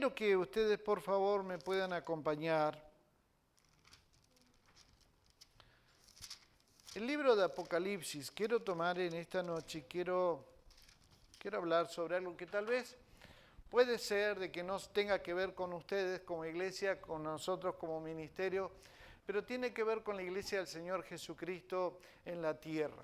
quiero que ustedes por favor me puedan acompañar. El libro de Apocalipsis, quiero tomar en esta noche, quiero hablar sobre algo que tal vez puede ser de que no tenga que ver con ustedes como iglesia, con nosotros como ministerio, pero tiene que ver con la iglesia del Señor Jesucristo en la tierra.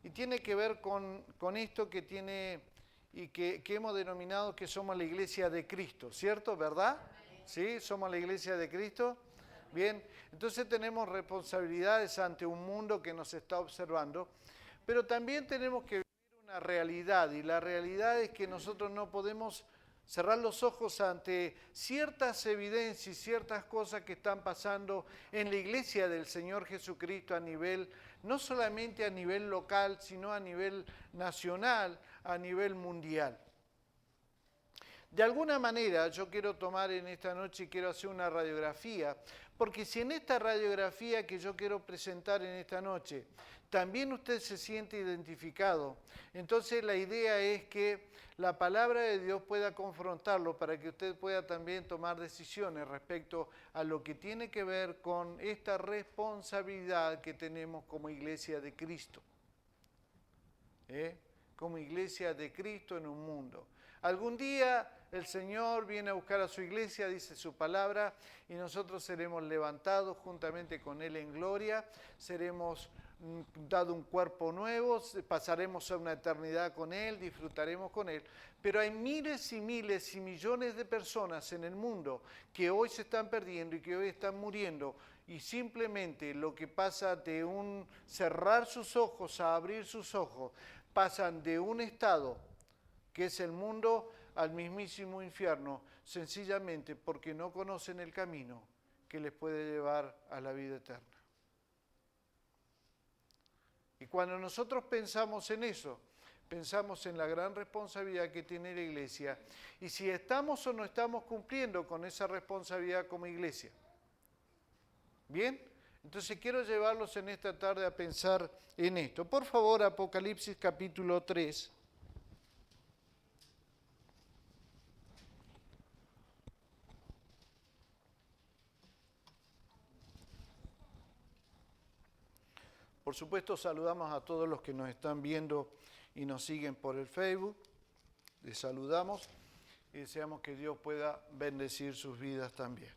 Y tiene que ver con esto que tiene y que hemos denominado que somos la iglesia de Cristo, ¿cierto? ¿Verdad? ¿Sí? ¿Somos la iglesia de Cristo? Bien, entonces tenemos responsabilidades ante un mundo que nos está observando, pero también tenemos que vivir una realidad, y la realidad es que nosotros no podemos cerrar los ojos ante ciertas evidencias y ciertas cosas que están pasando en la iglesia del Señor Jesucristo a nivel, no solamente a nivel local, sino a nivel nacional, a nivel mundial. De alguna manera yo quiero tomar en esta noche y quiero hacer una radiografía, porque si en esta radiografía que yo quiero presentar en esta noche también usted se siente identificado, entonces la idea es que la palabra de Dios pueda confrontarlo para que usted pueda también tomar decisiones respecto a lo que tiene que ver con esta responsabilidad que tenemos como iglesia de Cristo. Como iglesia de Cristo en un mundo. Algún día el Señor viene a buscar a su iglesia, dice su palabra, y nosotros seremos levantados juntamente con Él en gloria, seremos dado un cuerpo nuevo, pasaremos a una eternidad con Él, disfrutaremos con Él. Pero hay miles y miles y millones de personas en el mundo que hoy se están perdiendo y que hoy están muriendo, y simplemente lo que pasa de un cerrar sus ojos a abrir sus ojos, pasan de un estado que es el mundo al mismísimo infierno, sencillamente porque no conocen el camino que les puede llevar a la vida eterna. Y cuando nosotros pensamos en eso, pensamos en la gran responsabilidad que tiene la iglesia y si estamos o no estamos cumpliendo con esa responsabilidad como iglesia. ¿Bien? Entonces quiero llevarlos en esta tarde a pensar en esto. Por favor, Apocalipsis capítulo 3. Por supuesto, saludamos a todos los que nos están viendo y nos siguen por el Facebook. Les saludamos y deseamos que Dios pueda bendecir sus vidas también.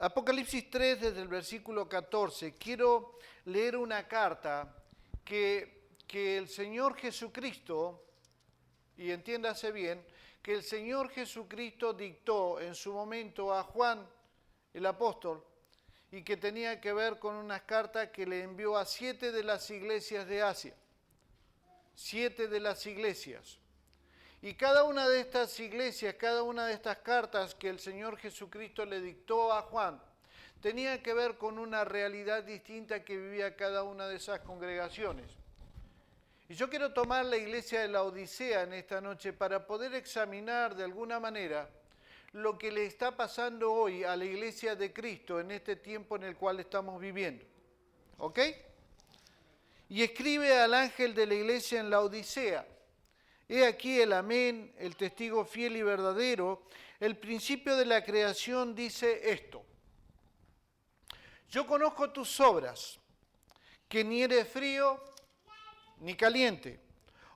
Apocalipsis 3, desde el versículo 14, quiero leer una carta que el Señor Jesucristo, y entiéndase bien, que el Señor Jesucristo dictó en su momento a Juan, el apóstol, y que tenía que ver con unas cartas que le envió a 7 de las iglesias de Asia. 7 de las iglesias. Y cada una de estas iglesias, cada una de estas cartas que el Señor Jesucristo le dictó a Juan, tenía que ver con una realidad distinta que vivía cada una de esas congregaciones. Y yo quiero tomar la iglesia de la Odisea en esta noche para poder examinar de alguna manera lo que le está pasando hoy a la iglesia de Cristo en este tiempo en el cual estamos viviendo. ¿Ok? Y escribe al ángel de la iglesia en la Odisea: he aquí el amén, el testigo fiel y verdadero, el principio de la creación dice esto: yo conozco tus obras, que ni eres frío ni caliente.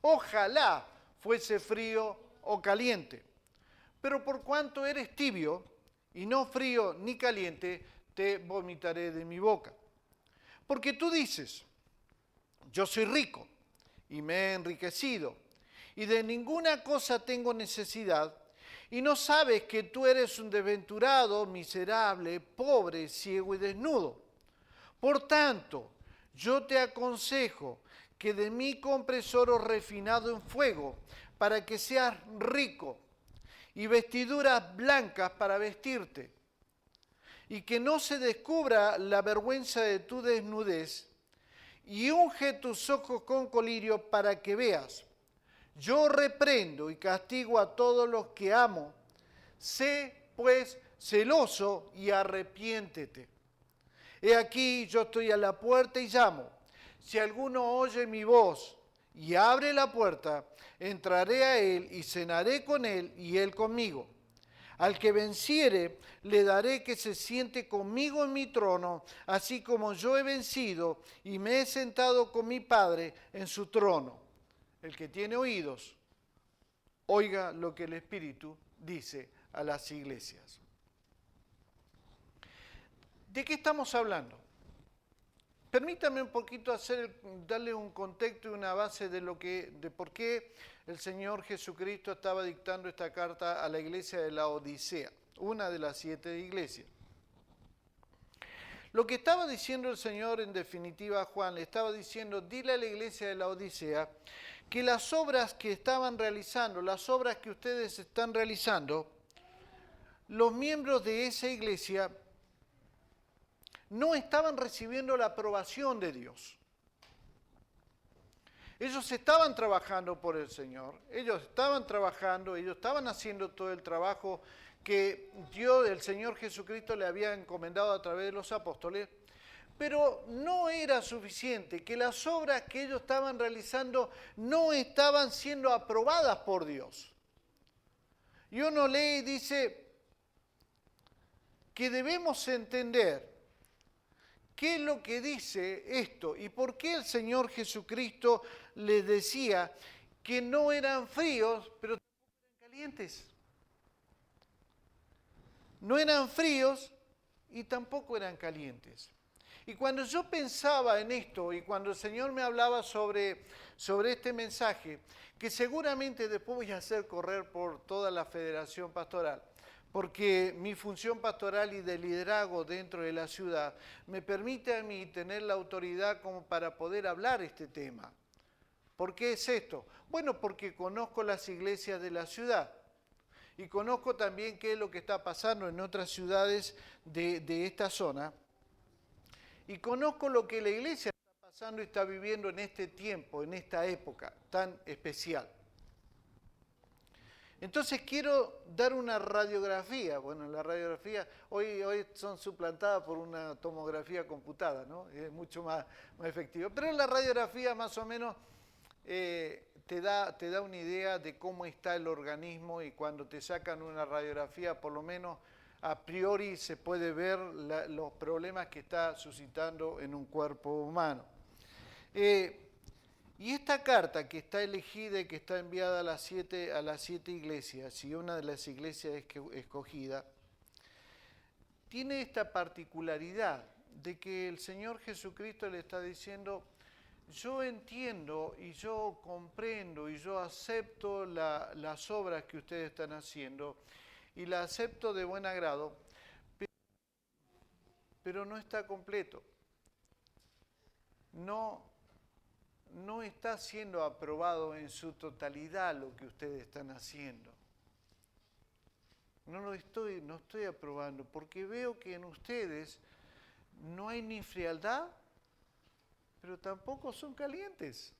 Ojalá fuese frío o caliente. Pero por cuanto eres tibio y no frío ni caliente, te vomitaré de mi boca. Porque tú dices: yo soy rico y me he enriquecido, y de ninguna cosa tengo necesidad, y no sabes que tú eres un desventurado, miserable, pobre, ciego y desnudo. Por tanto, yo te aconsejo que de mí compres oro refinado en fuego, para que seas rico, y vestiduras blancas para vestirte, y que no se descubra la vergüenza de tu desnudez, y unge tus ojos con colirio para que veas. Yo reprendo y castigo a todos los que amo. Sé, pues, celoso y arrepiéntete. He aquí, yo estoy a la puerta y llamo. Si alguno oye mi voz y abre la puerta, entraré a él y cenaré con él y él conmigo. Al que venciere, le daré que se siente conmigo en mi trono, así como yo he vencido y me he sentado con mi Padre en su trono. El que tiene oídos, oiga lo que el Espíritu dice a las iglesias. ¿De qué estamos hablando? Permítame un poquito darle un contexto y una base de por qué el Señor Jesucristo estaba dictando esta carta a la iglesia de la Odisea, una de las 7 iglesias. Lo que estaba diciendo el Señor, en definitiva, a Juan, le estaba diciendo, dile a la iglesia de la Odisea que las obras que estaban realizando, las obras que ustedes están realizando, los miembros de esa iglesia no estaban recibiendo la aprobación de Dios. Ellos estaban trabajando por el Señor, ellos estaban trabajando, ellos estaban haciendo todo el trabajo que Dios, el Señor Jesucristo, le había encomendado a través de los apóstoles, pero no era suficiente, que las obras que ellos estaban realizando no estaban siendo aprobadas por Dios. Y uno lee y dice que debemos entender ¿qué es lo que dice esto? ¿Y por qué el Señor Jesucristo les decía que no eran fríos, pero tampoco eran calientes? No eran fríos y tampoco eran calientes. Y cuando yo pensaba en esto y cuando el Señor me hablaba sobre este mensaje, que seguramente después voy a hacer correr por toda la federación pastoral, porque mi función pastoral y de liderazgo dentro de la ciudad me permite a mí tener la autoridad como para poder hablar este tema. ¿Por qué es esto? Bueno, porque conozco las iglesias de la ciudad y conozco también qué es lo que está pasando en otras ciudades de esta zona y conozco lo que la iglesia está pasando y está viviendo en este tiempo, en esta época tan especial. Entonces quiero dar una radiografía. Bueno, la radiografía hoy son suplantadas por una tomografía computada, ¿no? Es mucho más efectiva. Pero la radiografía más o menos te da una idea de cómo está el organismo y cuando te sacan una radiografía, por lo menos a priori se puede ver los problemas que está suscitando en un cuerpo humano. Y esta carta que está elegida y que está enviada a las 7 iglesias, y una de las iglesias escogida, tiene esta particularidad de que el Señor Jesucristo le está diciendo, yo entiendo y yo comprendo y yo acepto las obras que ustedes están haciendo y las acepto de buen agrado, pero no está completo. No está siendo aprobado en su totalidad lo que ustedes están haciendo. No estoy aprobando, porque veo que en ustedes no hay ni frialdad, pero tampoco son calientes.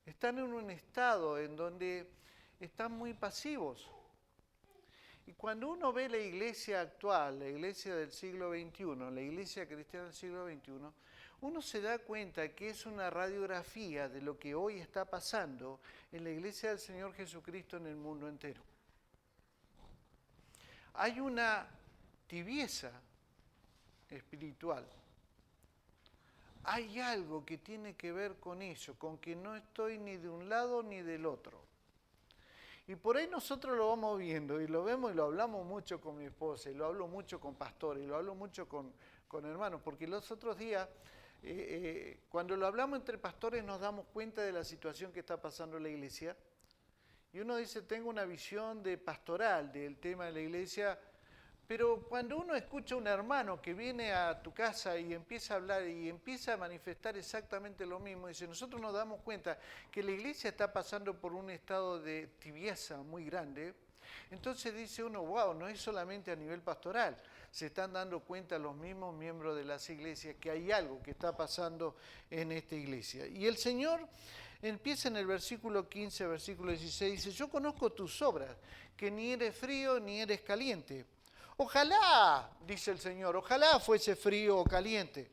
Están en un estado en donde están muy pasivos. Y cuando uno ve la iglesia actual, la iglesia del siglo XXI, la iglesia cristiana del siglo XXI, uno se da cuenta que es una radiografía de lo que hoy está pasando en la iglesia del Señor Jesucristo en el mundo entero. Hay una tibieza espiritual. Hay algo que tiene que ver con eso, con que no estoy ni de un lado ni del otro. Y por ahí nosotros lo vamos viendo y lo vemos y lo hablamos mucho con mi esposa y lo hablo mucho con pastores y lo hablo mucho con hermanos, porque los otros días, cuando lo hablamos entre pastores nos damos cuenta de la situación que está pasando en la iglesia y uno dice, tengo una visión de pastoral del tema de la iglesia, pero cuando uno escucha a un hermano que viene a tu casa y empieza a hablar y empieza a manifestar exactamente lo mismo, dice, nosotros nos damos cuenta que la iglesia está pasando por un estado de tibieza muy grande, entonces dice uno, wow, no es solamente a nivel pastoral, se están dando cuenta los mismos miembros de las iglesias que hay algo que está pasando en esta iglesia. Y el Señor empieza en el versículo 15, versículo 16, dice, yo conozco tus obras, que ni eres frío ni eres caliente. Ojalá, dice el Señor, ojalá fuese frío o caliente.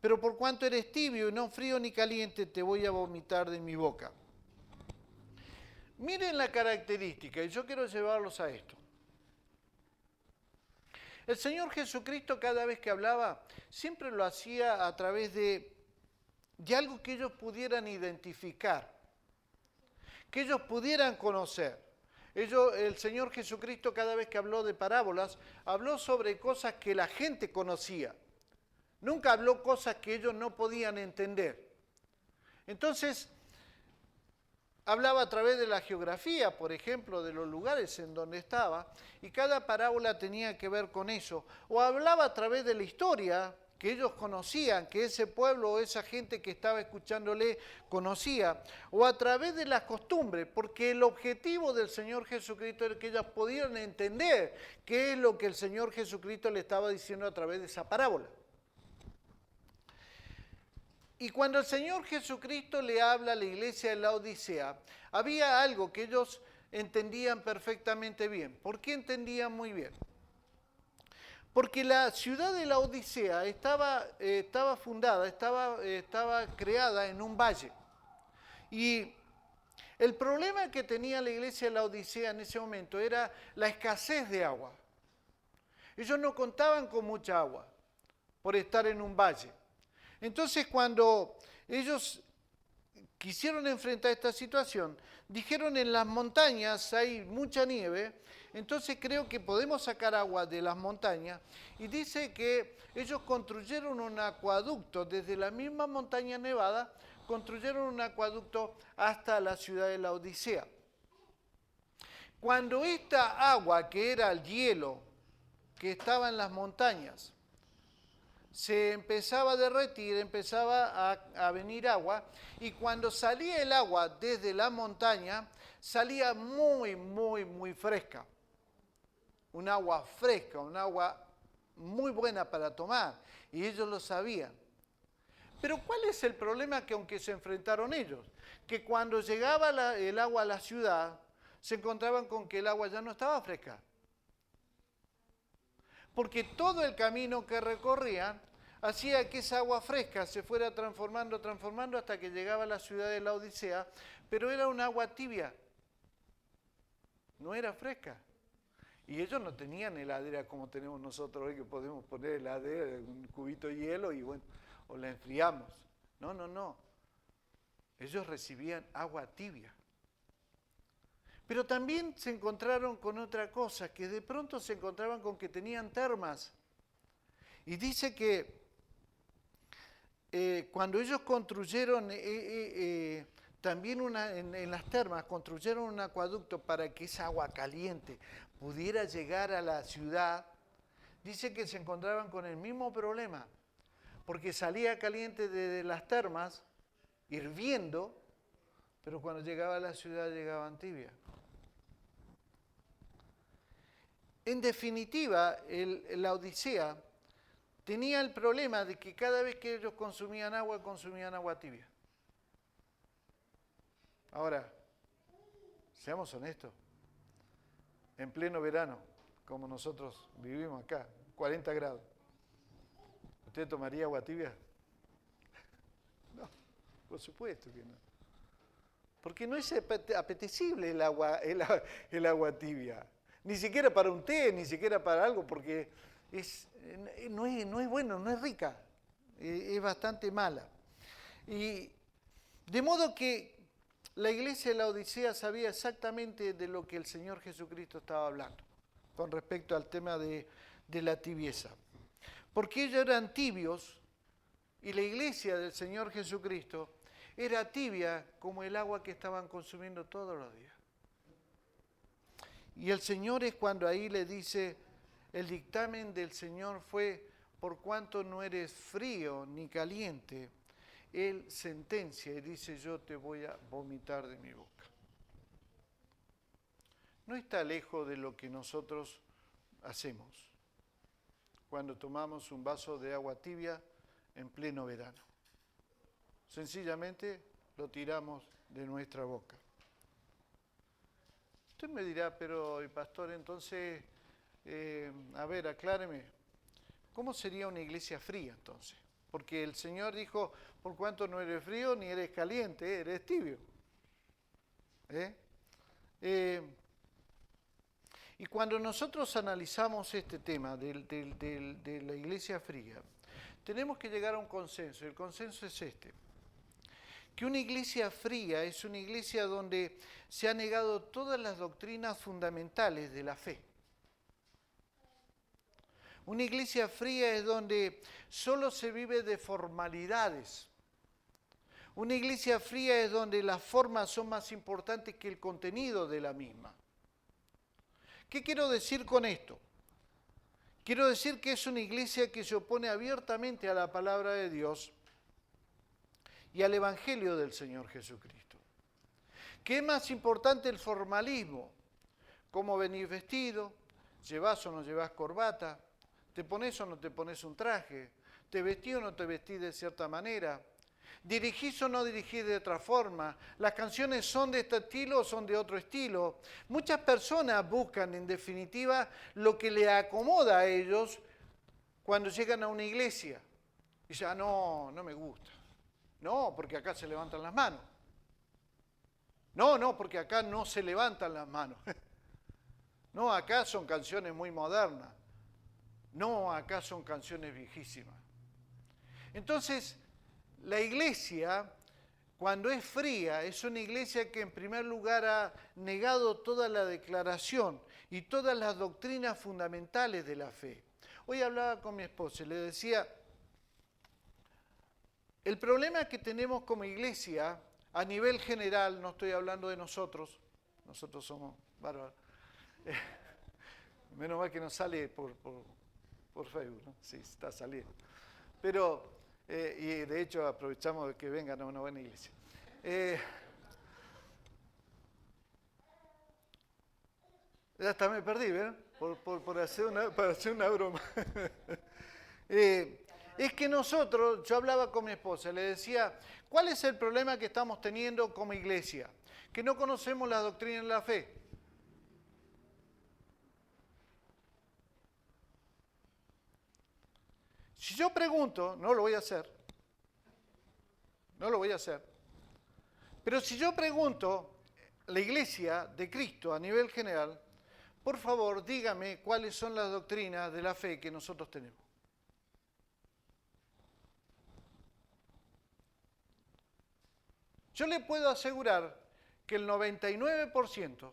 pero por cuanto eres tibio y no frío ni caliente, te voy a vomitar de mi boca. Miren la característica, y yo quiero llevarlos a esto. El Señor Jesucristo cada vez que hablaba, siempre lo hacía a través de algo que ellos pudieran identificar, que ellos pudieran conocer. El Señor Jesucristo cada vez que habló de parábolas, habló sobre cosas que la gente conocía. Nunca habló cosas que ellos no podían entender. Entonces, hablaba a través de la geografía, por ejemplo, de los lugares en donde estaba, y cada parábola tenía que ver con eso. O hablaba a través de la historia que ellos conocían, que ese pueblo o esa gente que estaba escuchándole conocía, o a través de las costumbres, porque el objetivo del Señor Jesucristo era que ellos pudieran entender qué es lo que el Señor Jesucristo le estaba diciendo a través de esa parábola. Y cuando el Señor Jesucristo le habla a la iglesia de la Odisea, había algo que ellos entendían perfectamente bien. ¿Por qué entendían muy bien? Porque la ciudad de la Odisea estaba fundada, estaba creada en un valle. Y el problema que tenía la iglesia de la Odisea en ese momento era la escasez de agua. Ellos no contaban con mucha agua por estar en un valle. Entonces, cuando ellos quisieron enfrentar esta situación, dijeron: en las montañas hay mucha nieve, entonces creo que podemos sacar agua de las montañas. Y dice que ellos construyeron un acueducto desde la misma montaña nevada, construyeron un acueducto hasta la ciudad de la Odisea. Cuando esta agua, que era el hielo que estaba en las montañas, se empezaba a derretir, empezaba a venir agua, y cuando salía el agua desde la montaña, salía muy, muy, muy fresca. Un agua fresca, un agua muy buena para tomar, y ellos lo sabían. Pero ¿cuál es el problema que aunque se enfrentaron ellos? Que cuando llegaba el agua a la ciudad, se encontraban con que el agua ya no estaba fresca. Porque todo el camino que recorrían hacía que esa agua fresca se fuera transformando hasta que llegaba a la ciudad de la Odisea, pero era un agua tibia, no era fresca. Y ellos no tenían heladera como tenemos nosotros hoy, que podemos poner heladera, un cubito de hielo y bueno, o la enfriamos. No. Ellos recibían agua tibia. Pero también se encontraron con otra cosa, que de pronto se encontraban con que tenían termas. Y dice que cuando ellos construyeron también en las termas, construyeron un acueducto para que esa agua caliente pudiera llegar a la ciudad, dice que se encontraban con el mismo problema, porque salía caliente de las termas, hirviendo, pero cuando llegaba a la ciudad llegaban tibia. En definitiva, la Odisea tenía el problema de que cada vez que ellos consumían agua tibia. Ahora, seamos honestos, en pleno verano, como nosotros vivimos acá, 40 grados, ¿usted tomaría agua tibia? No, por supuesto que no. Porque no es apetecible el agua tibia. Ni siquiera para un té, ni siquiera para algo, porque no es bueno, no es rica, es bastante mala. Y de modo que la iglesia de la Odisea sabía exactamente de lo que el Señor Jesucristo estaba hablando, con respecto al tema de la tibieza. Porque ellos eran tibios, y la iglesia del Señor Jesucristo era tibia como el agua que estaban consumiendo todos los días. Y el Señor es cuando ahí le dice, el dictamen del Señor fue: por cuanto no eres frío ni caliente, Él sentencia y dice: yo te voy a vomitar de mi boca. No está lejos de lo que nosotros hacemos cuando tomamos un vaso de agua tibia en pleno verano. Sencillamente lo tiramos de nuestra boca. Usted me dirá: pero pastor, entonces, a ver, acláreme, ¿cómo sería una iglesia fría entonces? porque el Señor dijo, por cuanto no eres frío ni eres caliente, eres tibio. Y cuando nosotros analizamos este tema de la iglesia fría, tenemos que llegar a un consenso. El consenso es este: que una iglesia fría es una iglesia donde se han negado todas las doctrinas fundamentales de la fe. Una iglesia fría es donde solo se vive de formalidades. Una iglesia fría es donde las formas son más importantes que el contenido de la misma. ¿Qué quiero decir con esto? Quiero decir que es una iglesia que se opone abiertamente a la palabra de Dios y al Evangelio del Señor Jesucristo. ¿Qué es más importante el formalismo? ¿Cómo venís vestido? ¿Llevás o no llevás corbata? ¿Te pones o no te pones un traje? ¿Te vestís o no te vestís de cierta manera? ¿Dirigís o no dirigís de otra forma? ¿Las canciones son de este estilo o son de otro estilo? Muchas personas buscan, en definitiva, lo que le acomoda a ellos cuando llegan a una iglesia. Y dicen, no me gusta. No, porque acá se levantan las manos. No, porque acá no se levantan las manos. No, acá son canciones muy modernas. No, acá son canciones viejísimas. Entonces, la iglesia, cuando es fría, es una iglesia que en primer lugar ha negado toda la declaración y todas las doctrinas fundamentales de la fe. Hoy hablaba con mi esposa y le decía, el problema que tenemos como iglesia, a nivel general, no estoy hablando de nosotros somos bárbaros, menos mal que nos sale por Facebook, ¿no? Sí, está saliendo. Pero, y de hecho aprovechamos de que vengan a una buena iglesia. Hasta me perdí, ¿verdad? Por hacer una broma. Es que nosotros, yo hablaba con mi esposa, le decía, ¿cuál es el problema que estamos teniendo como iglesia? Que no conocemos la doctrina de la fe. Si yo pregunto, no lo voy a hacer, pero si yo pregunto, la iglesia de Cristo a nivel general, por favor dígame cuáles son las doctrinas de la fe que nosotros tenemos. Yo le puedo asegurar que el 99%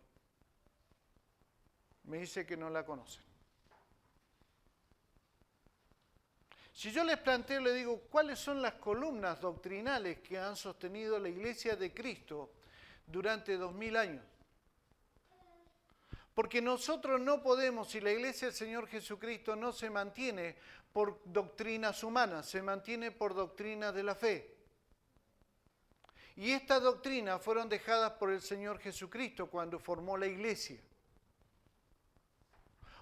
me dice que no la conocen. Si yo les planteo, le digo, ¿cuáles son las columnas doctrinales que han sostenido la Iglesia de Cristo durante 2000 años? Porque nosotros no podemos, si la Iglesia del Señor Jesucristo no se mantiene por doctrinas humanas, se mantiene por doctrinas de la fe. Y estas doctrinas fueron dejadas por el Señor Jesucristo cuando formó la Iglesia.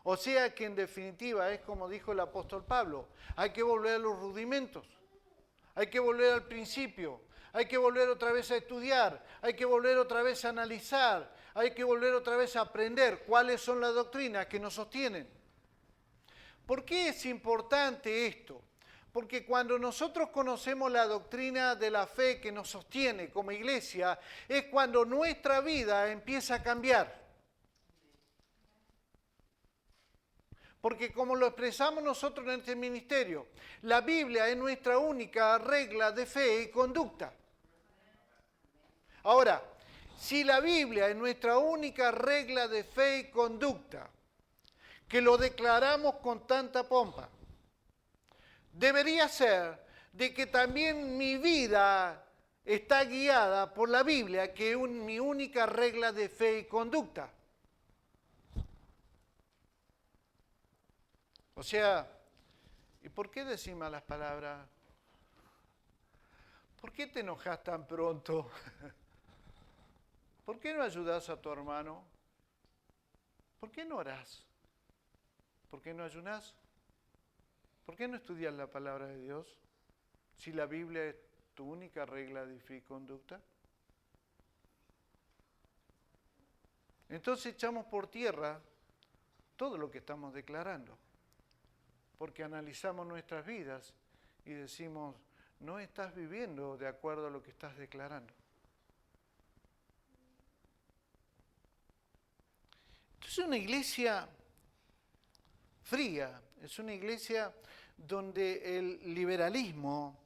O sea que en definitiva es como dijo el apóstol Pablo, hay que volver a los rudimentos, hay que volver al principio, hay que volver otra vez a estudiar, hay que volver otra vez a analizar, hay que volver otra vez a aprender cuáles son las doctrinas que nos sostienen. ¿Por qué es importante esto? Porque cuando nosotros conocemos la doctrina de la fe que nos sostiene como iglesia, es cuando nuestra vida empieza a cambiar. Porque como lo expresamos nosotros en este ministerio, la Biblia es nuestra única regla de fe y conducta. Ahora, si la Biblia es nuestra única regla de fe y conducta, que lo declaramos con tanta pompa, debería ser de que también mi vida está guiada por la Biblia, que es mi única regla de fe y conducta. O sea, ¿y por qué decís malas palabras? ¿Por qué te enojas tan pronto? ¿Por qué no ayudas a tu hermano? ¿Por qué no orás? ¿Por qué no ayunás? ¿Por qué no estudias la palabra de Dios? Si la Biblia es tu única regla de fe y conducta. Entonces echamos por tierra todo lo que estamos declarando, porque analizamos nuestras vidas y decimos, no estás viviendo de acuerdo a lo que estás declarando. Entonces una iglesia fría, es una iglesia donde el liberalismo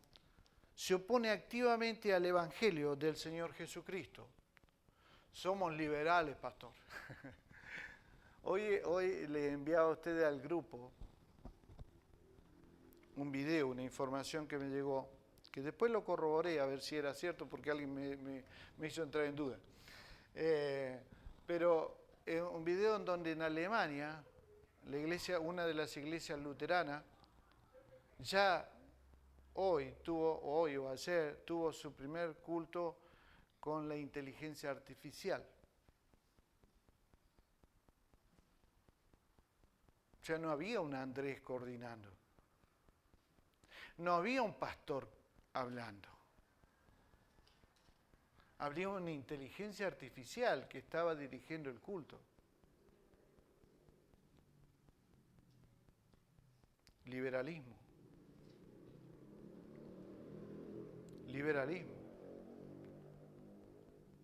se opone activamente al Evangelio del Señor Jesucristo. Somos liberales, pastor. Hoy le he enviado a ustedes al grupo un video, una información que me llegó, que después lo corroboré a ver si era cierto, porque alguien me hizo entrar en duda. Pero un video en donde en Alemania, la iglesia, una de las iglesias luteranas, ya hoy o ayer, tuvo su primer culto con la inteligencia artificial. O sea, no había un Andrés coordinando. No había un pastor hablando. Había una inteligencia artificial que estaba dirigiendo el culto. Liberalismo. Liberalismo.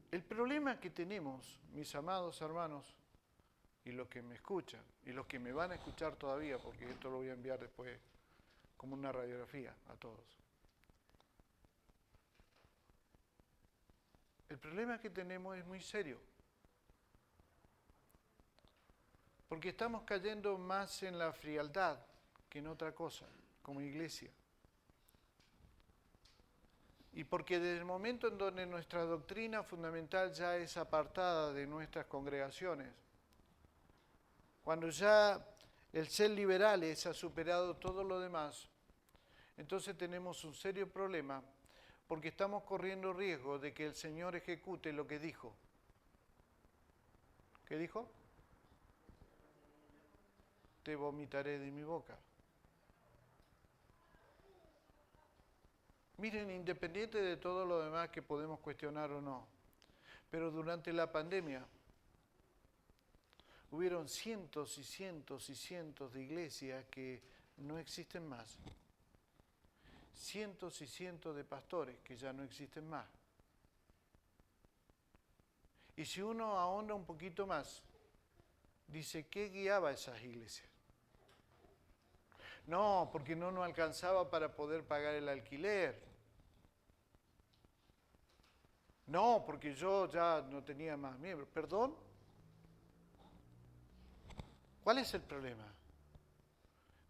El problema que tenemos, mis amados hermanos, y los que me escuchan, y los que me van a escuchar todavía, porque esto lo voy a enviar después como una radiografía a todos. El problema que tenemos es muy serio, porque estamos cayendo más en la frialdad que en otra cosa, como iglesia. Y porque desde el momento en donde nuestra doctrina fundamental ya es apartada de nuestras congregaciones, cuando ya el ser liberales ha superado todo lo demás, entonces tenemos un serio problema, porque estamos corriendo riesgo de que el Señor ejecute lo que dijo. ¿Qué dijo? Te vomitaré de mi boca. Miren, independiente de todo lo demás que podemos cuestionar o no, pero durante la pandemia hubieron cientos y cientos y cientos de iglesias que no existen más. Cientos y cientos de pastores que ya no existen más. Y si uno ahonda un poquito más, dice, ¿qué guiaba a esas iglesias? No, porque no nos alcanzaba para poder pagar el alquiler. No, porque yo ya no tenía más miembros. ¿Perdón? ¿Cuál es el problema?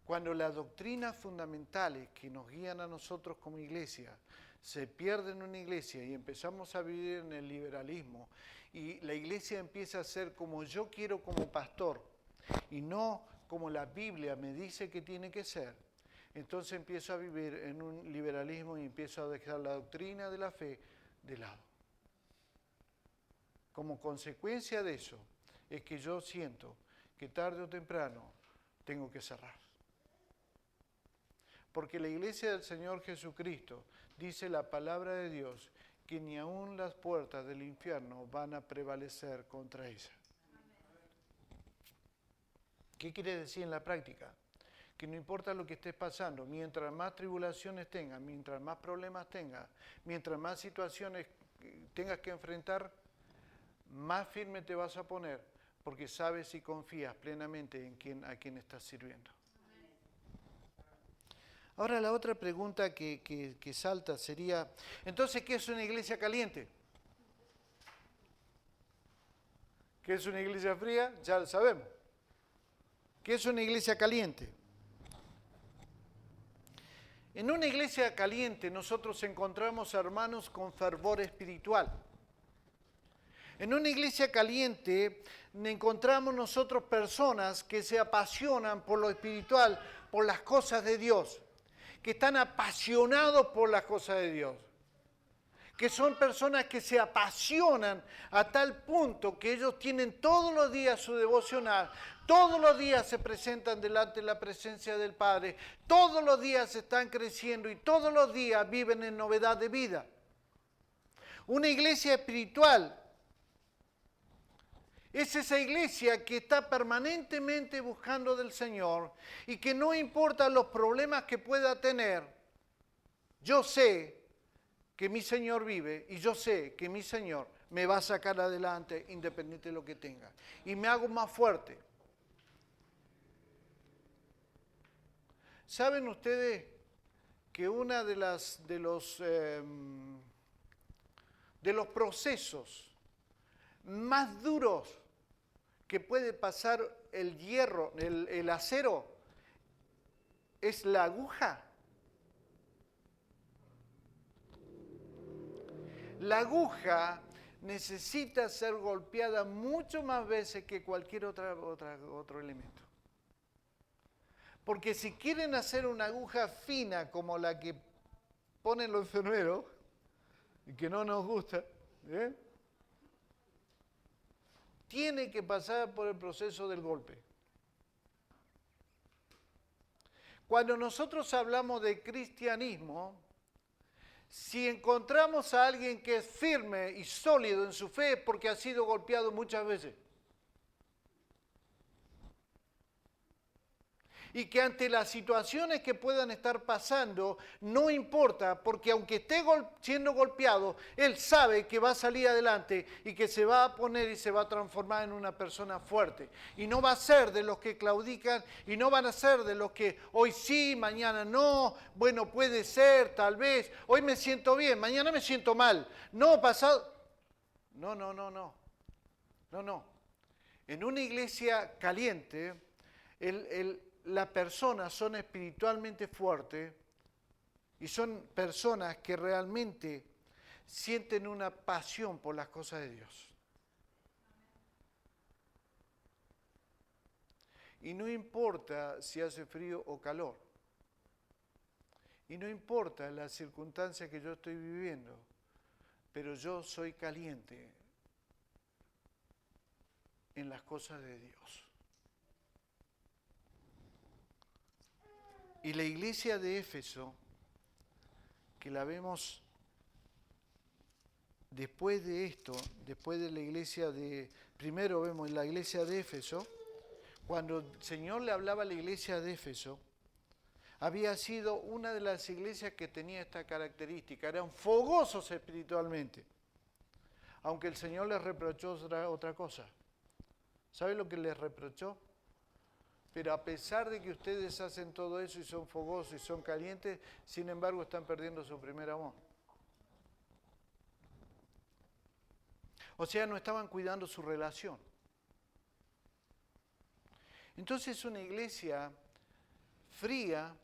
Cuando las doctrinas fundamentales que nos guían a nosotros como iglesia se pierden en una iglesia y empezamos a vivir en el liberalismo y la iglesia empieza a ser como yo quiero como pastor y no como la Biblia me dice que tiene que ser, entonces empiezo a vivir en un liberalismo y empiezo a dejar la doctrina de la fe de lado. Como consecuencia de eso es que yo siento que tarde o temprano tengo que cerrar. Porque la iglesia del Señor Jesucristo dice la palabra de Dios que ni aun las puertas del infierno van a prevalecer contra ella. ¿Qué quiere decir en la práctica? Que no importa lo que estés pasando, mientras más tribulaciones tengas, mientras más problemas tengas, mientras más situaciones tengas que enfrentar, más firme te vas a poner, porque sabes y confías plenamente en a quien estás sirviendo. Ahora la otra pregunta que salta sería, entonces, ¿qué es una iglesia caliente? ¿Qué es una iglesia fría? Ya lo sabemos. ¿Qué es una iglesia caliente? En una iglesia caliente nosotros encontramos hermanos con fervor espiritual. En una iglesia caliente encontramos nosotros personas que se apasionan por lo espiritual, por las cosas de Dios, que están apasionados por las cosas de Dios, que son personas que se apasionan a tal punto que ellos tienen todos los días su devocional, todos los días se presentan delante de la presencia del Padre, todos los días están creciendo y todos los días viven en novedad de vida. Una iglesia espiritual es esa iglesia que está permanentemente buscando del Señor y que no importa los problemas que pueda tener, Yo sé que mi Señor vive y yo sé que mi Señor me va a sacar adelante independiente de lo que tenga. Y me hago más fuerte. ¿Saben ustedes que una de los procesos más duros que puede pasar el hierro, el acero, es la aguja? La aguja necesita ser golpeada mucho más veces que cualquier otro elemento. Porque si quieren hacer una aguja fina como la que ponen los enfermeros, y que no nos gusta, tiene que pasar por el proceso del golpe. Cuando nosotros hablamos de cristianismo, si encontramos a alguien que es firme y sólido en su fe es porque ha sido golpeado muchas veces. Y que ante las situaciones que puedan estar pasando, no importa, porque aunque esté siendo golpeado, él sabe que va a salir adelante y que se va a poner y se va a transformar en una persona fuerte. Y no va a ser de los que claudican y no van a ser de los que hoy sí, mañana no, bueno, puede ser, tal vez, hoy me siento bien, mañana me siento mal, no, pasado. No. En una iglesia caliente, las personas son espiritualmente fuertes y son personas que realmente sienten una pasión por las cosas de Dios. Y no importa si hace frío o calor. Y no importa la circunstancia que yo estoy viviendo, pero yo soy caliente en las cosas de Dios. Y la iglesia de Éfeso, que la vemos después de esto, después de la iglesia de, primero vemos la iglesia de Éfeso, cuando el Señor le hablaba a la iglesia de Éfeso, había sido una de las iglesias que tenía esta característica, eran fogosos espiritualmente, aunque el Señor les reprochó otra cosa. ¿Sabe lo que les reprochó? Pero a pesar de que ustedes hacen todo eso y son fogosos y son calientes, sin embargo están perdiendo su primer amor. O sea, no estaban cuidando su relación. Entonces una iglesia fría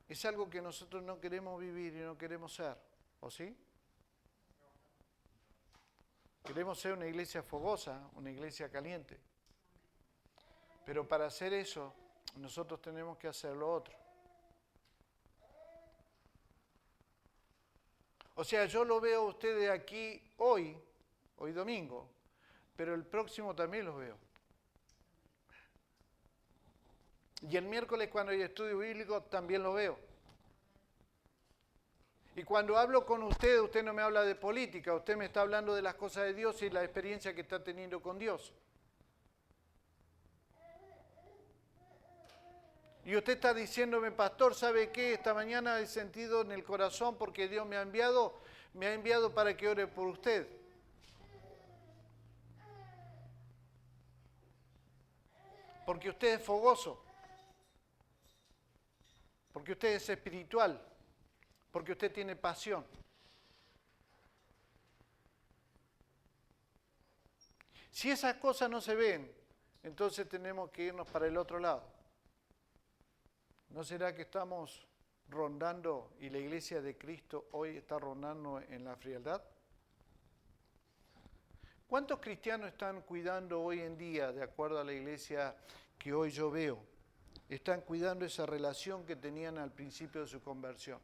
es algo que nosotros no queremos vivir y no queremos ser, ¿o sí? Queremos ser una iglesia fogosa, una iglesia caliente. Pero para hacer eso, nosotros tenemos que hacer lo otro. O sea, yo lo veo a ustedes aquí hoy domingo, pero el próximo también los veo. Y el miércoles cuando hay estudio bíblico también lo veo. Y cuando hablo con usted no me habla de política, usted me está hablando de las cosas de Dios y la experiencia que está teniendo con Dios. Y usted está diciéndome, pastor, ¿sabe qué? Esta mañana he sentido en el corazón porque Dios me ha enviado para que ore por usted. Porque usted es fogoso. Porque usted es espiritual. Porque usted tiene pasión. Si esas cosas no se ven, entonces tenemos que irnos para el otro lado. ¿No será que estamos rondando y la iglesia de Cristo hoy está rondando en la frialdad? ¿Cuántos cristianos están cuidando hoy en día, de acuerdo a la iglesia que hoy yo veo, están cuidando esa relación que tenían al principio de su conversión?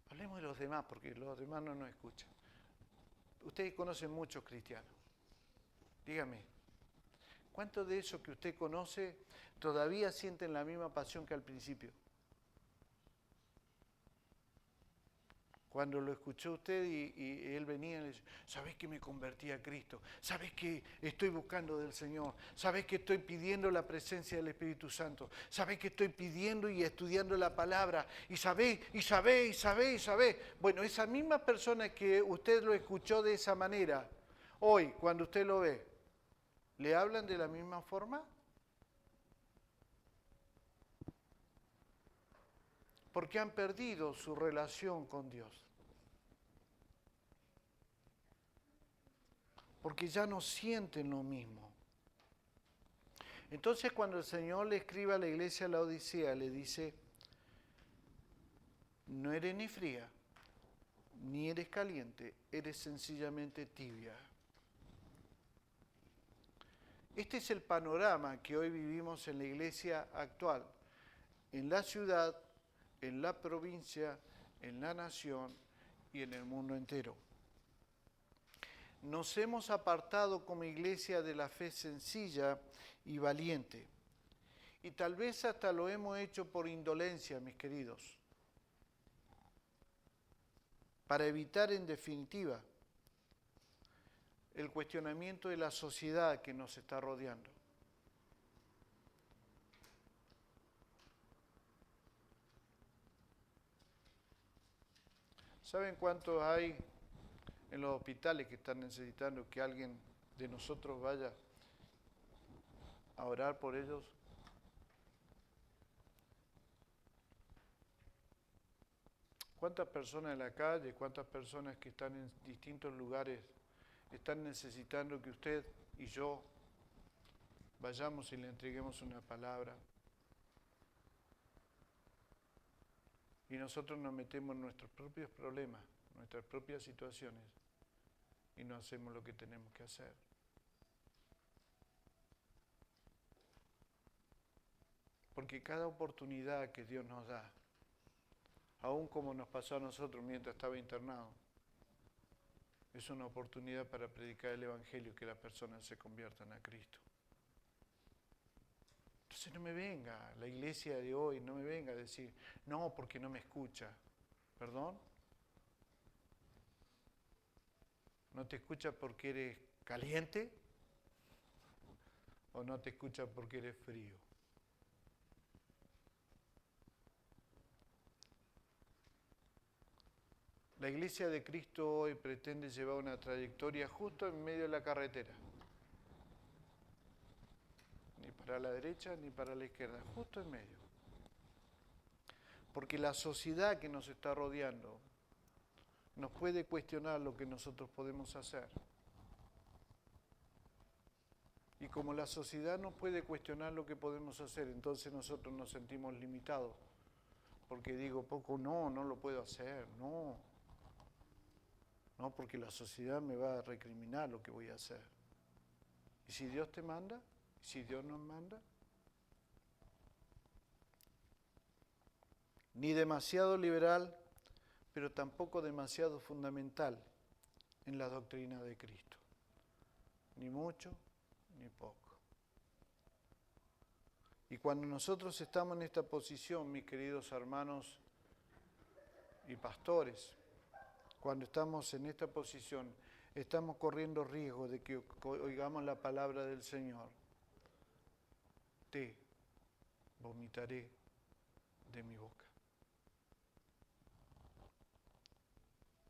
Hablemos de los demás, porque los demás no nos escuchan. Ustedes conocen muchos cristianos. Dígame, ¿cuántos de esos que usted conoce todavía sienten la misma pasión que al principio? Cuando lo escuchó usted y él venía y le dice, ¿sabés que me convertí a Cristo? ¿Sabés que estoy buscando del Señor? ¿Sabés que estoy pidiendo la presencia del Espíritu Santo? ¿Sabés que estoy pidiendo y estudiando la palabra? Y sabés. Bueno, esa misma persona que usted lo escuchó de esa manera, hoy, cuando usted lo ve, ¿le hablan de la misma forma? Porque han perdido su relación con Dios. Porque ya no sienten lo mismo. Entonces cuando el Señor le escribe a la iglesia de la Odisea, le dice, no eres ni fría, ni eres caliente, eres sencillamente tibia. Este es el panorama que hoy vivimos en la iglesia actual, en la ciudad, en la provincia, en la nación y en el mundo entero. Nos hemos apartado como iglesia de la fe sencilla y valiente. Y tal vez hasta lo hemos hecho por indolencia, mis queridos, para evitar en definitiva el cuestionamiento de la sociedad que nos está rodeando. ¿Saben cuántos hay en los hospitales que están necesitando que alguien de nosotros vaya a orar por ellos? ¿Cuántas personas en la calle, cuántas personas que están en distintos lugares están necesitando que usted y yo vayamos y le entreguemos una palabra? Y nosotros nos metemos en nuestros propios problemas, nuestras propias situaciones, y no hacemos lo que tenemos que hacer. Porque cada oportunidad que Dios nos da, aún como nos pasó a nosotros mientras estaba internado, es una oportunidad para predicar el Evangelio y que las personas se conviertan a Cristo. Entonces no me venga la iglesia de hoy, no me venga a decir, no, porque no me escucha. ¿Perdón? ¿No te escucha porque eres caliente? ¿O no te escucha porque eres frío? La iglesia de Cristo hoy pretende llevar una trayectoria justo en medio de la carretera. Ni para la derecha ni para la izquierda, justo en medio. Porque la sociedad que nos está rodeando nos puede cuestionar lo que nosotros podemos hacer. Y como la sociedad nos puede cuestionar lo que podemos hacer, entonces nosotros nos sentimos limitados. Porque digo, poco no lo puedo hacer, no, porque la sociedad me va a recriminar lo que voy a hacer. ¿Y si Dios te manda? ¿Y si Dios nos manda? Ni demasiado liberal, pero tampoco demasiado fundamental en la doctrina de Cristo. Ni mucho, ni poco. Y cuando nosotros estamos en esta posición, mis queridos hermanos y pastores, cuando estamos en esta posición, estamos corriendo riesgo de que oigamos la palabra del Señor. Te vomitaré de mi boca.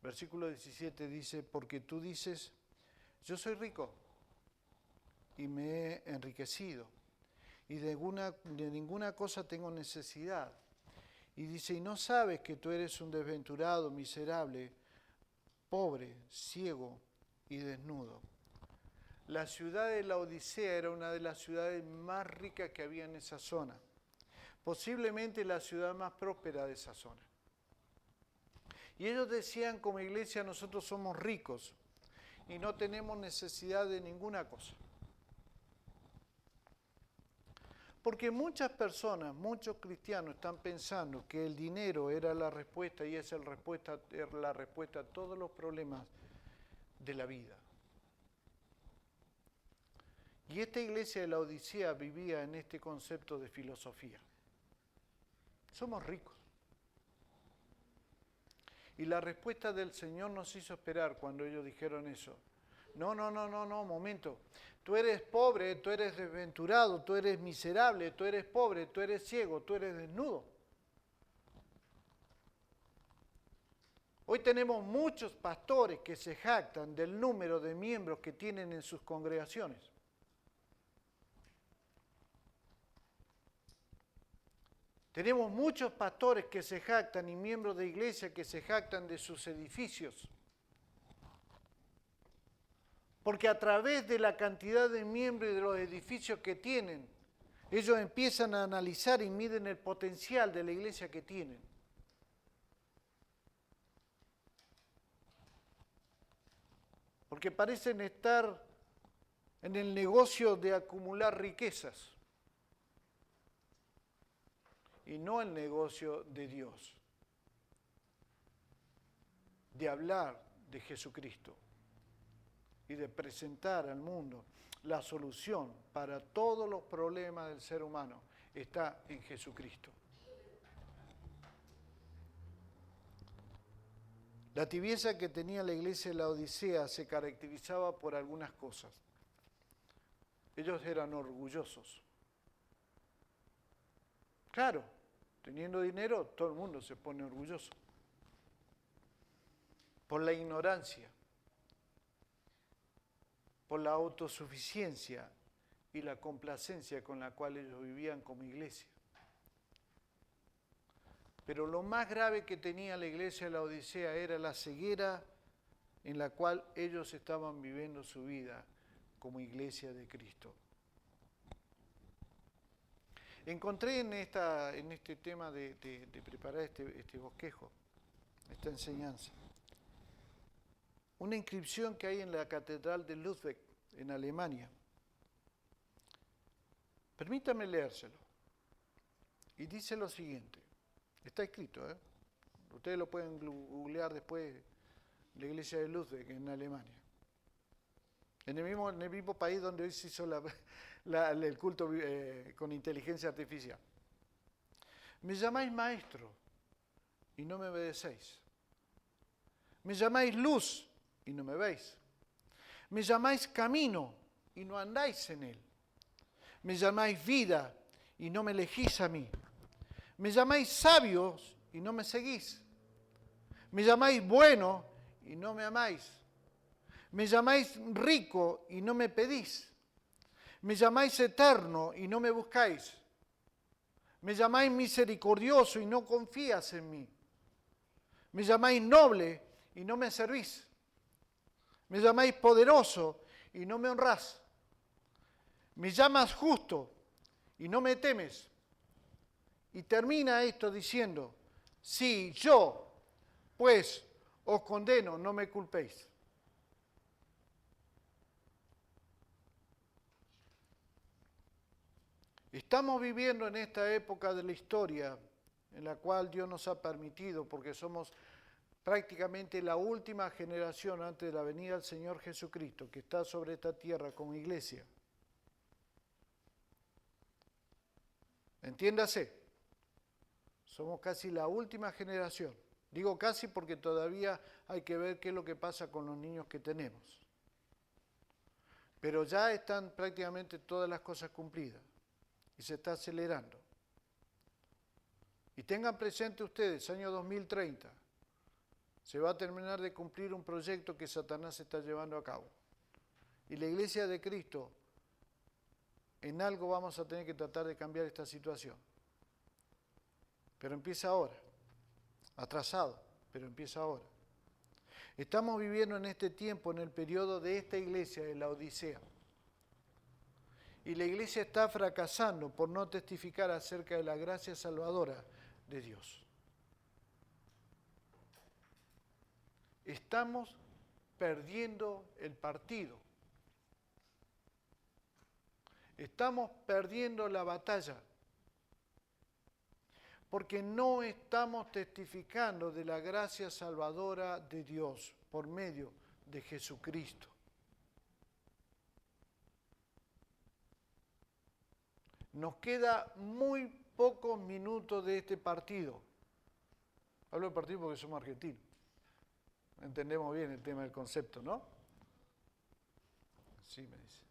Versículo 17 dice, porque tú dices, yo soy rico y me he enriquecido y de ninguna cosa tengo necesidad. Y dice, y no sabes que tú eres un desventurado, miserable, pobre, ciego y desnudo. La ciudad de la Odisea era una de las ciudades más ricas que había en esa zona, posiblemente la ciudad más próspera de esa zona. Y ellos decían, como iglesia, nosotros somos ricos y no tenemos necesidad de ninguna cosa. Porque muchas personas, muchos cristianos están pensando que el dinero era la respuesta y es la respuesta a todos los problemas de la vida. Y esta iglesia de la Odisea vivía en este concepto de filosofía. Somos ricos. Y la respuesta del Señor nos hizo esperar cuando ellos dijeron eso. No, momento. Tú eres pobre, tú eres desventurado, tú eres miserable, tú eres pobre, tú eres ciego, tú eres desnudo. Hoy tenemos muchos pastores que se jactan del número de miembros que tienen en sus congregaciones. Tenemos muchos pastores que se jactan y miembros de iglesia que se jactan de sus edificios. Porque a través de la cantidad de miembros y de los edificios que tienen, ellos empiezan a analizar y miden el potencial de la iglesia que tienen. Porque parecen estar en el negocio de acumular riquezas y no el negocio de Dios, de hablar de Jesucristo y de presentar al mundo la solución para todos los problemas del ser humano. Está en Jesucristo. La tibieza que tenía la iglesia de la Odisea se caracterizaba por algunas cosas. Ellos eran orgullosos. Claro, teniendo dinero, todo el mundo se pone orgulloso. Por la ignorancia, por la autosuficiencia y la complacencia con la cual ellos vivían como iglesia. Pero lo más grave que tenía la iglesia de la Odisea era la ceguera en la cual ellos estaban viviendo su vida como iglesia de Cristo. Encontré en este tema de preparar este bosquejo, esta enseñanza, una inscripción que hay en la Catedral de Lübeck, en Alemania. Permítame leérselo. Y dice lo siguiente. Está escrito, ¿eh? Ustedes lo pueden googlear después, la iglesia de Lübeck, en Alemania. En el mismo país donde hoy se hizo el culto con inteligencia artificial. Me llamáis maestro y no me obedecéis. Me llamáis luz y no me veis. Me llamáis camino y no andáis en él. Me llamáis vida y no me elegís a mí. Me llamáis sabios y no me seguís. Me llamáis bueno y no me amáis. Me llamáis rico y no me pedís. Me llamáis eterno y no me buscáis. Me llamáis misericordioso y no confías en mí. Me llamáis noble y no me servís. Me llamáis poderoso y no me honrás. Me llamas justo y no me temes. Y termina esto diciendo, si yo, pues, os condeno, no me culpéis. Estamos viviendo en esta época de la historia en la cual Dios nos ha permitido, porque somos prácticamente la última generación antes de la venida del Señor Jesucristo que está sobre esta tierra como iglesia. Entiéndase, somos casi la última generación. Digo casi porque todavía hay que ver qué es lo que pasa con los niños que tenemos. Pero ya están prácticamente todas las cosas cumplidas y se está acelerando. Y tengan presente ustedes, año 2030, se va a terminar de cumplir un proyecto que Satanás está llevando a cabo. Y la Iglesia de Cristo, en algo vamos a tener que tratar de cambiar esta situación. Pero empieza ahora, atrasado, pero empieza ahora. Estamos viviendo en este tiempo, en el periodo de esta iglesia, de la Odisea. Y la iglesia está fracasando por no testificar acerca de la gracia salvadora de Dios. Estamos perdiendo el partido. Estamos perdiendo la batalla. Porque no estamos testificando de la gracia salvadora de Dios por medio de Jesucristo. Nos queda muy pocos minutos de este partido. Hablo del partido porque somos argentinos. Entendemos bien el tema del concepto, ¿no? Sí, me dice.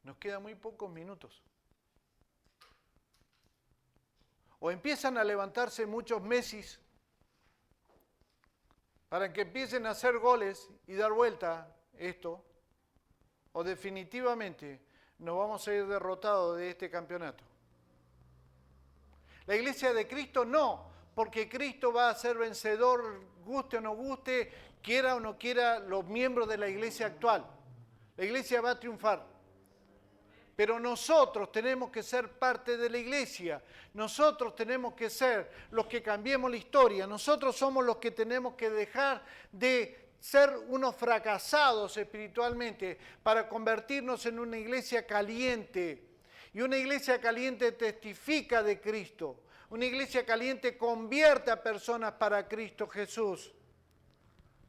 Nos quedan muy pocos minutos. O empiezan a levantarse muchos Messi para que empiecen a hacer goles y dar vuelta esto, o definitivamente nos vamos a ir derrotados de este campeonato. La iglesia de Cristo no, porque Cristo va a ser vencedor, guste o no guste, quiera o no quiera los miembros de la iglesia actual. La iglesia va a triunfar. Pero nosotros tenemos que ser parte de la iglesia, nosotros tenemos que ser los que cambiemos la historia, nosotros somos los que tenemos que dejar de ser unos fracasados espiritualmente para convertirnos en una iglesia caliente. Y una iglesia caliente testifica de Cristo, una iglesia caliente convierte a personas para Cristo Jesús,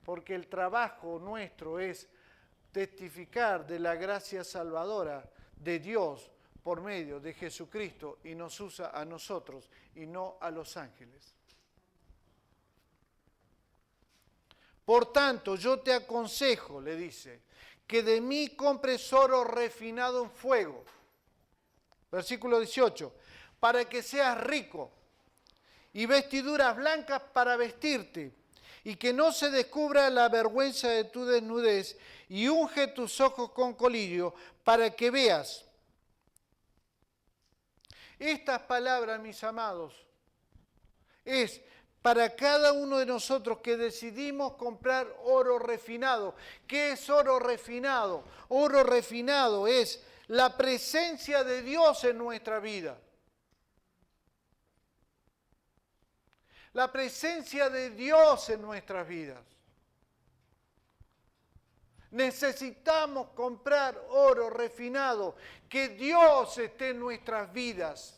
porque el trabajo nuestro es testificar de la gracia salvadora de Dios por medio de Jesucristo y nos usa a nosotros y no a los ángeles. Por tanto, yo te aconsejo, le dice, que de mí compres oro refinado en fuego. Versículo 18, para que seas rico y vestiduras blancas para vestirte y que no se descubra la vergüenza de tu desnudez y unge tus ojos con colirio para que veas. Estas palabras, mis amados, es para cada uno de nosotros que decidimos comprar oro refinado. ¿Qué es oro refinado? Oro refinado es la presencia de Dios en nuestra vida. La presencia de Dios en nuestras vidas. Necesitamos comprar oro refinado, que Dios esté en nuestras vidas.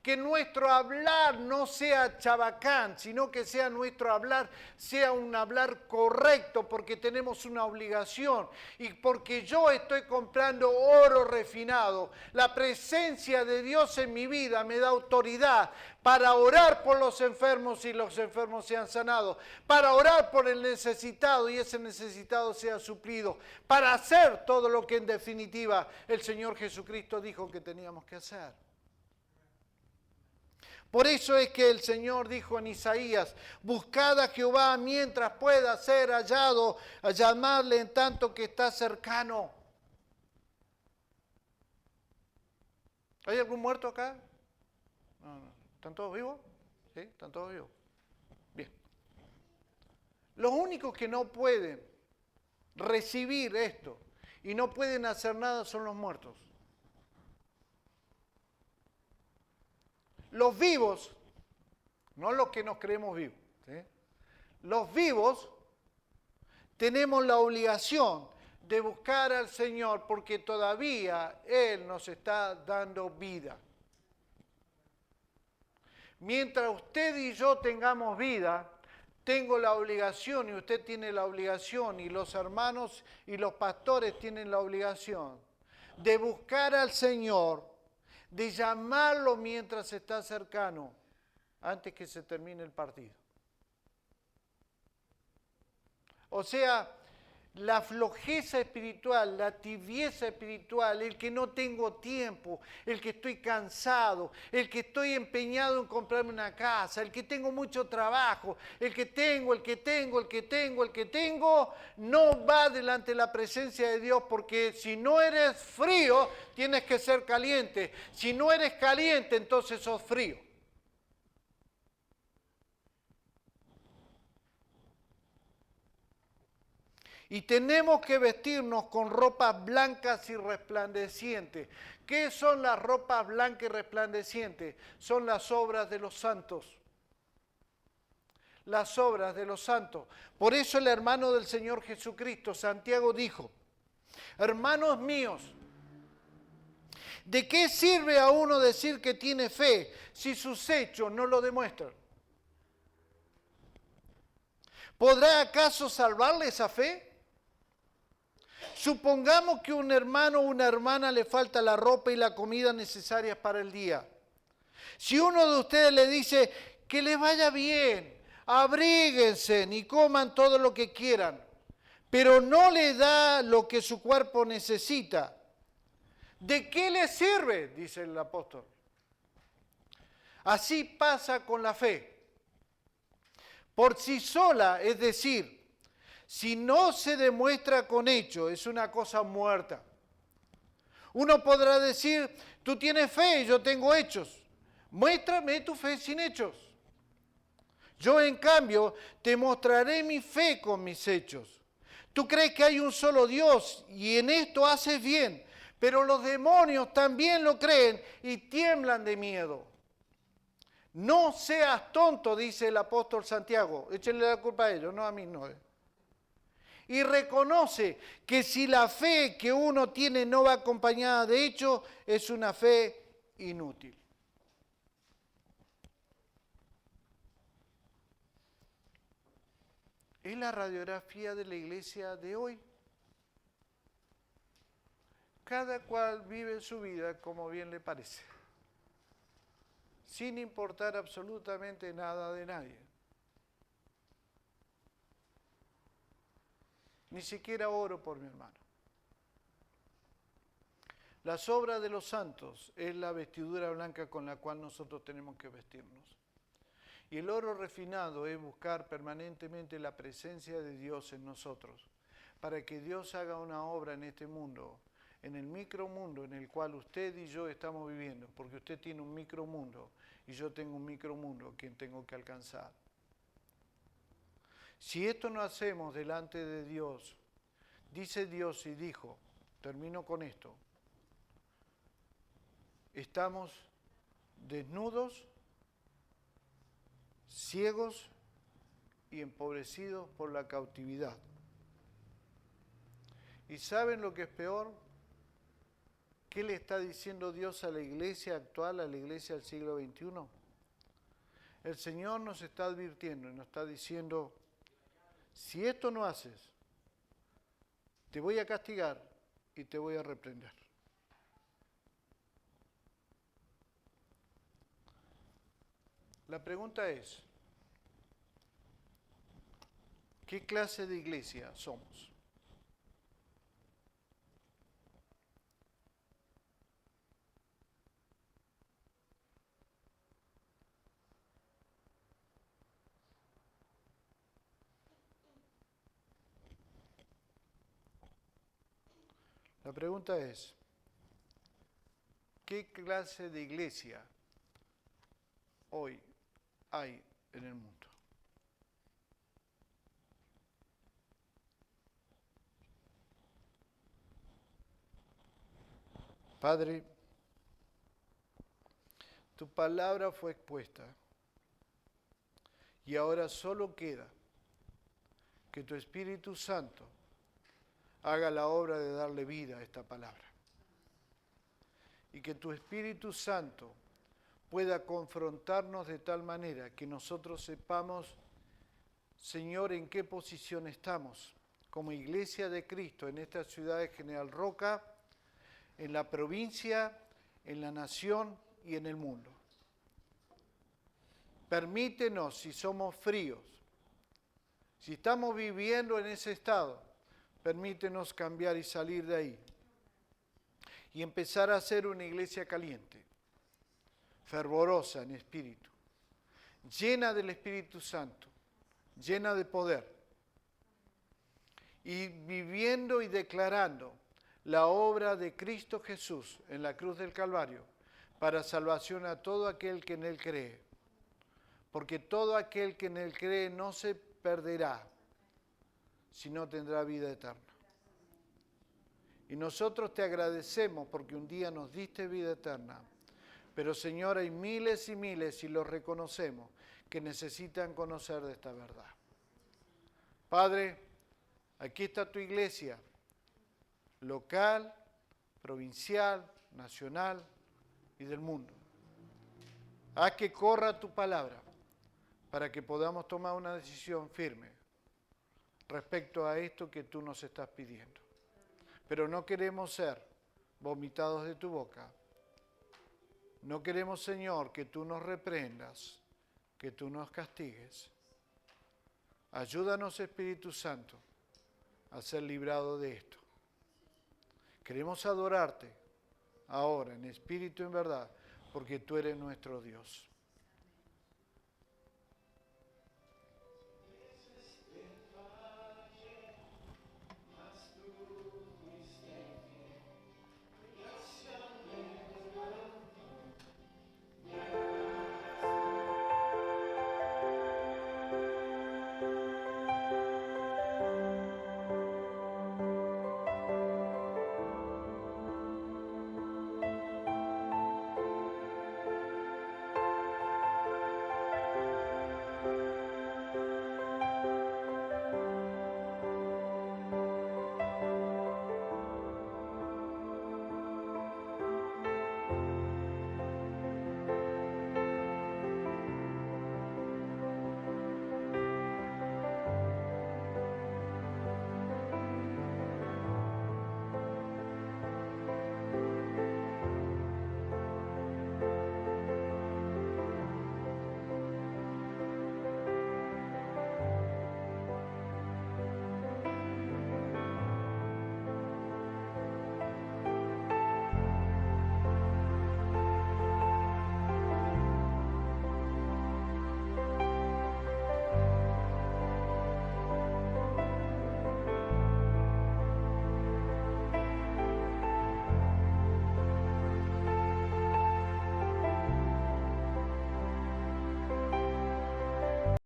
Que nuestro hablar no sea chabacán, sino que sea nuestro hablar, sea un hablar correcto, porque tenemos una obligación. Y porque yo estoy comprando oro refinado, la presencia de Dios en mi vida me da autoridad para orar por los enfermos y los enfermos sean sanados, para orar por el necesitado y ese necesitado sea suplido, para hacer todo lo que en definitiva el Señor Jesucristo dijo que teníamos que hacer. Por eso es que el Señor dijo en Isaías, buscad a Jehová mientras pueda ser hallado, a llamarle en tanto que está cercano. ¿Hay algún muerto acá? No. ¿Están todos vivos? ¿Sí? ¿Están todos vivos? Bien. Los únicos que no pueden recibir esto y no pueden hacer nada son los muertos. Los vivos, no los que nos creemos vivos, ¿sí? Los vivos tenemos la obligación de buscar al Señor porque todavía Él nos está dando vida. Mientras usted y yo tengamos vida, tengo la obligación y usted tiene la obligación y los hermanos y los pastores tienen la obligación de buscar al Señor, de llamarlo mientras está cercano, antes que se termine el partido. O sea, la flojeza espiritual, la tibieza espiritual, el que no tengo tiempo, el que estoy cansado, el que estoy empeñado en comprarme una casa, el que tengo mucho trabajo, el que tengo, no va delante de la presencia de Dios, porque si no eres frío, tienes que ser caliente. Si no eres caliente, entonces sos frío. Y tenemos que vestirnos con ropas blancas y resplandecientes. ¿Qué son las ropas blancas y resplandecientes? Son las obras de los santos. Las obras de los santos. Por eso el hermano del Señor Jesucristo, Santiago, dijo, hermanos míos, ¿de qué sirve a uno decir que tiene fe si sus hechos no lo demuestran? ¿Podrá acaso salvarle esa fe? Supongamos que un hermano o una hermana le falta la ropa y la comida necesarias para el día. Si uno de ustedes le dice, que les vaya bien, abríguense y coman todo lo que quieran, pero no le da lo que su cuerpo necesita. ¿De qué le sirve? Dice el apóstol. Así pasa con la fe. Por sí sola, es decir, si no se demuestra con hechos, es una cosa muerta. Uno podrá decir, tú tienes fe, yo tengo hechos. Muéstrame tu fe sin hechos. Yo, en cambio, te mostraré mi fe con mis hechos. Tú crees que hay un solo Dios y en esto haces bien, pero los demonios también lo creen y tiemblan de miedo. No seas tonto, dice el apóstol Santiago. Échenle la culpa a ellos, no a mí, no. Y reconoce que si la fe que uno tiene no va acompañada de hechos, es una fe inútil. Es la radiografía de la iglesia de hoy. Cada cual vive su vida como bien le parece, sin importar absolutamente nada de nadie. Ni siquiera oro por mi hermano. Las obras de los santos es la vestidura blanca con la cual nosotros tenemos que vestirnos. Y el oro refinado es buscar permanentemente la presencia de Dios en nosotros, para que Dios haga una obra en este mundo, en el micromundo en el cual usted y yo estamos viviendo, porque usted tiene un micromundo y yo tengo un micromundo que tengo que alcanzar. Si esto no hacemos delante de Dios, dice Dios y dijo, termino con esto, estamos desnudos, ciegos y empobrecidos por la cautividad. ¿Y saben lo que es peor? ¿Qué le está diciendo Dios a la iglesia actual, a la iglesia del siglo XXI? El Señor nos está advirtiendo y nos está diciendo, si esto no haces, te voy a castigar y te voy a reprender. La pregunta es, ¿qué clase de iglesia somos? La pregunta es, ¿qué clase de iglesia hoy hay en el mundo? Padre, tu palabra fue expuesta y ahora solo queda que tu Espíritu Santo haga la obra de darle vida a esta palabra. Y que tu Espíritu Santo pueda confrontarnos de tal manera que nosotros sepamos, Señor, en qué posición estamos como iglesia de Cristo en esta ciudad de General Roca, en la provincia, en la nación y en el mundo. Permítenos, si somos fríos, si estamos viviendo en ese estado, permítenos cambiar y salir de ahí y empezar a ser una iglesia caliente, fervorosa en espíritu, llena del Espíritu Santo, llena de poder y viviendo y declarando la obra de Cristo Jesús en la cruz del Calvario para salvación a todo aquel que en Él cree. Porque todo aquel que en Él cree no se perderá, sino tendrá vida eterna. Y nosotros te agradecemos porque un día nos diste vida eterna. Pero Señor, hay miles y miles, y los reconocemos, que necesitan conocer de esta verdad. Padre, aquí está tu iglesia, local, provincial, nacional y del mundo. Haz que corra tu palabra para que podamos tomar una decisión firme respecto a esto que tú nos estás pidiendo. Pero no queremos ser vomitados de tu boca. No queremos, Señor, que tú nos reprendas, que tú nos castigues. Ayúdanos, Espíritu Santo, a ser librados de esto. Queremos adorarte ahora en espíritu y en verdad, porque tú eres nuestro Dios.